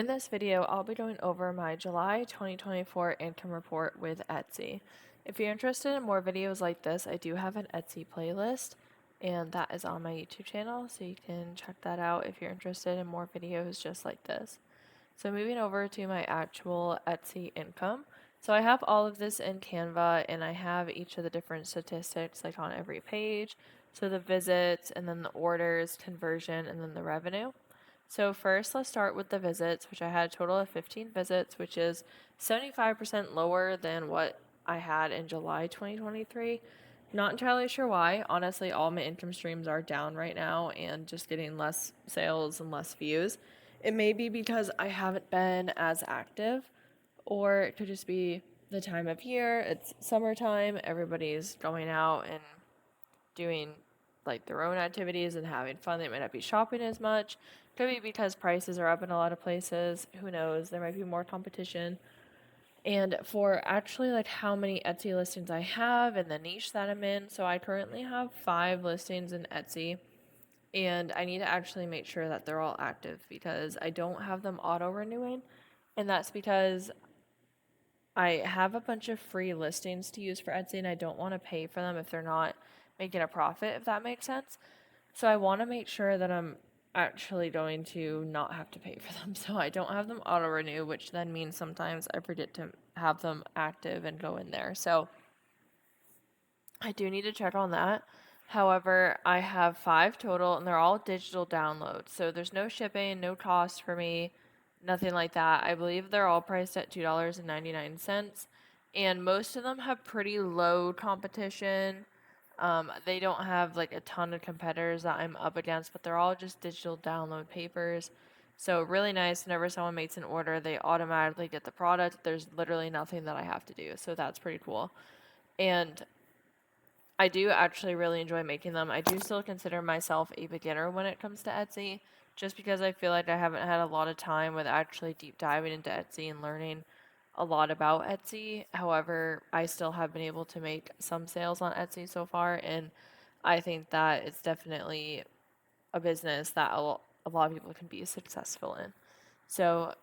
In this video, I'll be going over my July 2024 income report with Etsy. If you're interested in more videos like this, I do have an Etsy playlist, and that is on my YouTube channel, so you can check that out if you're interested in more videos just like this. So moving over to my actual Etsy income. So I have all of this in Canva, and I have each of the different statistics like on every page. So the visits, and then the orders, conversion, and then the revenue. So first, let's start with the visits, which I had a total of 15 visits, which is 75% lower than what I had in July 2023. Not entirely sure why. Honestly, all my income streams are down right now and just getting less sales and less views. It may be because I haven't been as active, or it could just be the time of year. It's summertime, everybody's going out and doing like their own activities and having fun. They might not be shopping as much. Could be because prices are up in a lot of places. Who knows? There might be more competition. And for actually like how many Etsy listings I have and the niche that I'm in, so I currently have 5 listings in Etsy, and I need to actually make sure that they're all active because I don't have them auto renewing, and that's because I have a bunch of free listings to use for Etsy, and I don't want to pay for them if they're not making a profit, if that makes sense. So I want to make sure that I'm actually going to not have to pay for them. So I don't have them auto renew, which then means sometimes I forget to have them active and go in there. So I do need to check on that. However, I have 5 total, and they're all digital downloads. So there's no shipping, no cost for me, nothing like that. I believe they're all priced at $2.99. And most of them have pretty low competition. They don't have like a ton of competitors that I'm up against, but they're all just digital download papers. So really nice. Whenever someone makes an order, they automatically get the product. There's literally nothing that I have to do. So that's pretty cool. And I do actually really enjoy making them. I do still consider myself a beginner when it comes to Etsy, just because I feel like I haven't had a lot of time with actually deep diving into Etsy and learning a lot about Etsy. However, I still have been able to make some sales on Etsy so far, and I think that it's definitely a business that a lot of people can be successful in. So,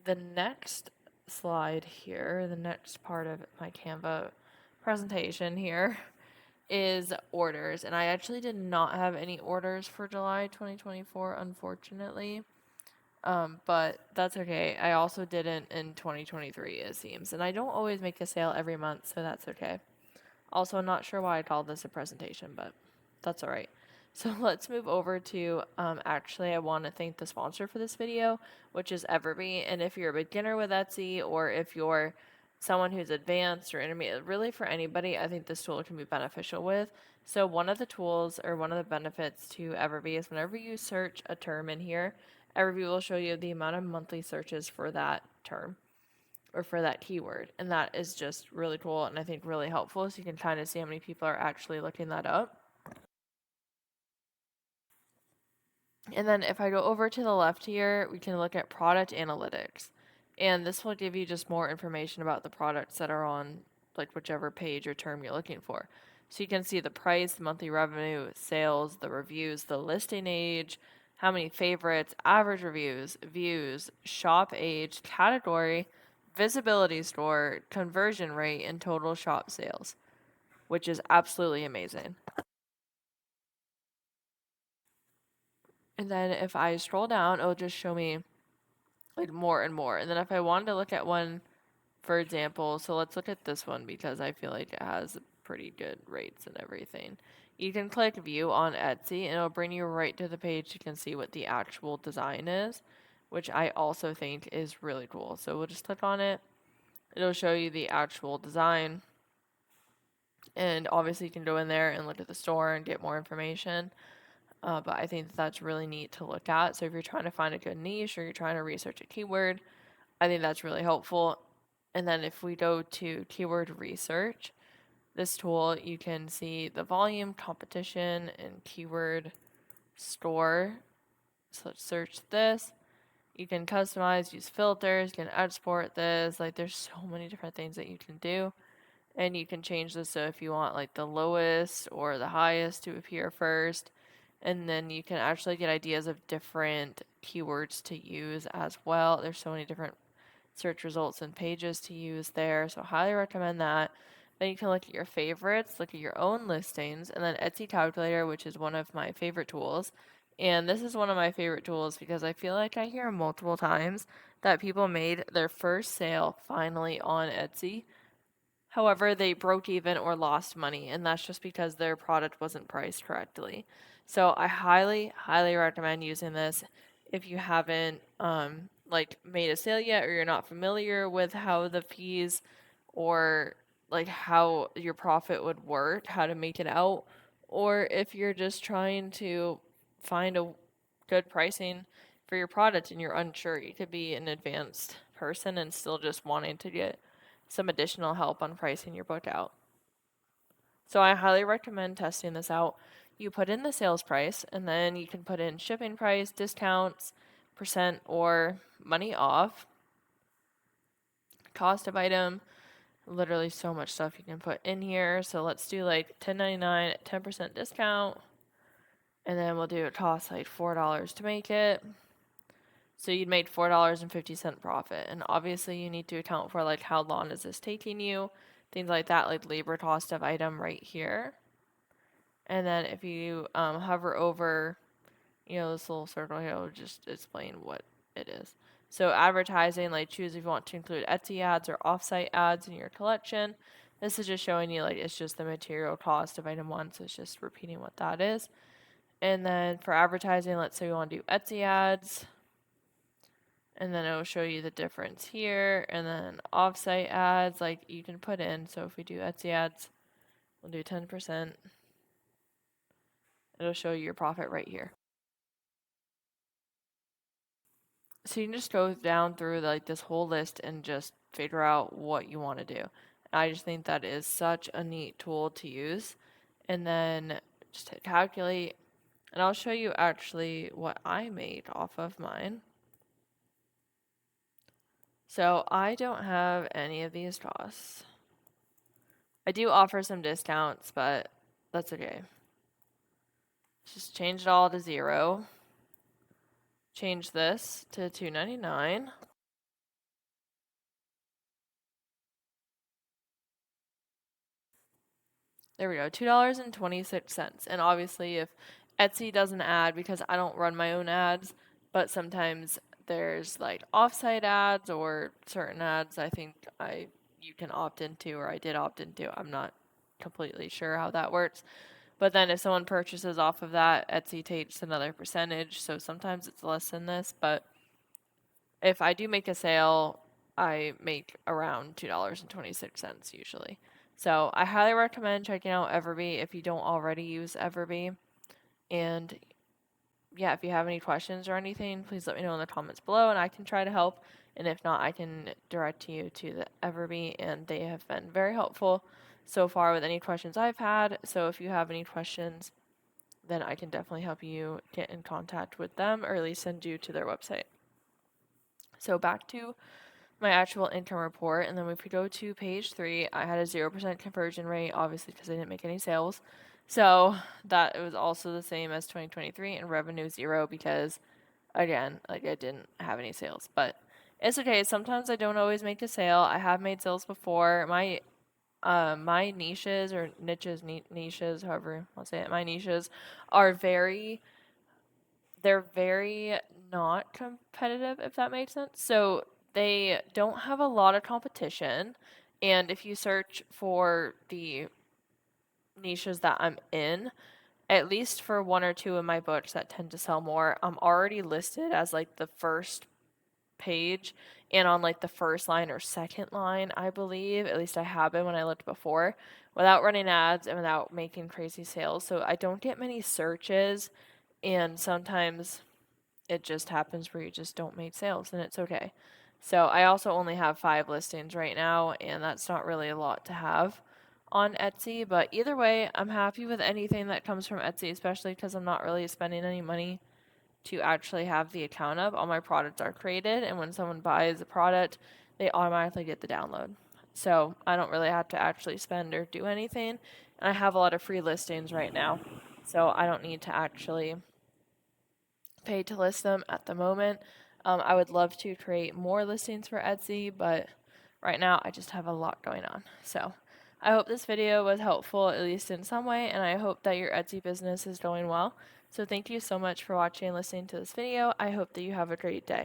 the next slide here, the next part of my Canva presentation here is orders. And I actually did not have any orders for July 2024, unfortunately. But that's okay. I also didn't in 2023, it seems. And I don't always make a sale every month, so that's okay. Also, I'm not sure why I called this a presentation, but that's all right. So let's move over to, actually, I want to thank the sponsor for this video, which is Everbee. And if you're a beginner with Etsy, or if you're someone who's advanced or intermediate, really for anybody, I think this tool can be beneficial with. So one of the tools, or one of the benefits to Everbee, is whenever you search a term in here, Everbee will show you the amount of monthly searches for that term or for that keyword. And that is just really cool and I think really helpful, so you can kind of see how many people are actually looking that up. And then if I go over to the left here, we can look at product analytics. And this will give you just more information about the products that are on like whichever page or term you're looking for. So you can see the price, the monthly revenue, sales, the reviews, the listing age, how many favorites, average reviews, views, shop age, category, visibility score, conversion rate, and total shop sales, which is absolutely amazing. And then if I scroll down, it'll just show me like more and more. And then if I wanted to look at one, for example, so let's look at this one because I feel like it has pretty good rates and everything. You can click view on Etsy and it'll bring you right to the page. You can see what the actual design is, which I also think is really cool. So we'll just click on it. It'll show you the actual design. And obviously you can go in there and look at the store and get more information. But I think that's really neat to look at. So if you're trying to find a good niche or you're trying to research a keyword, I think that's really helpful. And then if we go to keyword research, this tool, you can see the volume, competition, and keyword store. So let's search this. You can customize, use filters, you can export this. Like there's so many different things that you can do. And you can change this so if you want like the lowest or the highest to appear first. And then you can actually get ideas of different keywords to use as well. There's so many different search results and pages to use there. So highly recommend that. Then you can look at your favorites, look at your own listings, and then Etsy Calculator, which is one of my favorite tools. And this is one of my favorite tools because I feel like I hear multiple times that people made their first sale finally on Etsy. However, they broke even or lost money, and that's just because their product wasn't priced correctly. So I highly, highly recommend using this if you haven't like made a sale yet, or you're not familiar with how the fees or like how your profit would work, how to make it out, or if you're just trying to find a good pricing for your product and you're unsure. You could be an advanced person and still just wanting to get some additional help on pricing your book out. So I highly recommend testing this out. You put in the sales price, and then you can put in shipping price, discounts, percent, or money off, cost of item, literally so much stuff you can put in here. So let's do like $10.99 at 10% discount, and then we'll do it costs like $4 to make it. So you'd made $4.50 profit. And obviously you need to account for like how long is this taking you, things like that, like labor cost of item right here. And then if you hover over, this little circle here, will just explain what it is. So advertising, like choose if you want to include Etsy ads or offsite ads in your collection. This is just showing you like it's just the material cost of item one, so it's just repeating what that is. And then for advertising, let's say we want to do Etsy ads. And then it'll show you the difference here. And then offsite ads, like you can put in. So if we do Etsy ads, we'll do 10%. It'll show you your profit right here. So you can just go down through like this whole list and just figure out what you want to do. I just think that is such a neat tool to use. And then just hit calculate. And I'll show you actually what I made off of mine. So I don't have any of these costs. I do offer some discounts, but that's okay. Just change it all to 0. Change this to $2.99. There we go, $2.26. And obviously if Etsy doesn't add, because I don't run my own ads, but sometimes there's like offsite ads or certain ads I think you can opt into, or I did opt into. I'm not completely sure how that works. But then if someone purchases off of that, Etsy takes another percentage. So sometimes it's less than this, but if I do make a sale, I make around $2.26 usually. So I highly recommend checking out Everbee if you don't already use Everbee. And yeah, if you have any questions or anything, please let me know in the comments below and I can try to help. And if not, I can direct you to the Everbee, and they have been very helpful so far with any questions I've had. So if you have any questions, then I can definitely help you get in contact with them, or at least send you to their website. So back to my actual income report, and then if we go to page 3, I had a 0% conversion rate, obviously because I didn't make any sales. So that was also the same as 2023, and revenue 0 because, again, like I didn't have any sales. But it's okay. Sometimes I don't always make a sale. I have made sales before. My niches or niches, however I'll say it, my niches are they're very not competitive, if that makes sense. So they don't have a lot of competition. And if you search for the niches that I'm in, at least for one or two of my books that tend to sell more, I'm already listed as like the first page and on like the first line or second line, I believe. At least I have been when I looked before, without running ads and without making crazy sales. So I don't get many searches, and sometimes it just happens where you just don't make sales, and it's okay. So I also only have 5 listings right now, and that's not really a lot to have on Etsy. But either way, I'm happy with anything that comes from Etsy, especially because I'm not really spending any money to actually have the account up. All my products are created, and when someone buys a product, they automatically get the download. So I don't really have to actually spend or do anything. And I have a lot of free listings right now. so I don't need to actually pay to list them at the moment. I would love to create more listings for Etsy, but right now I just have a lot going on. So I hope this video was helpful, at least in some way, and I hope that your Etsy business is doing well. So thank you so much for watching and listening to this video. I hope that you have a great day.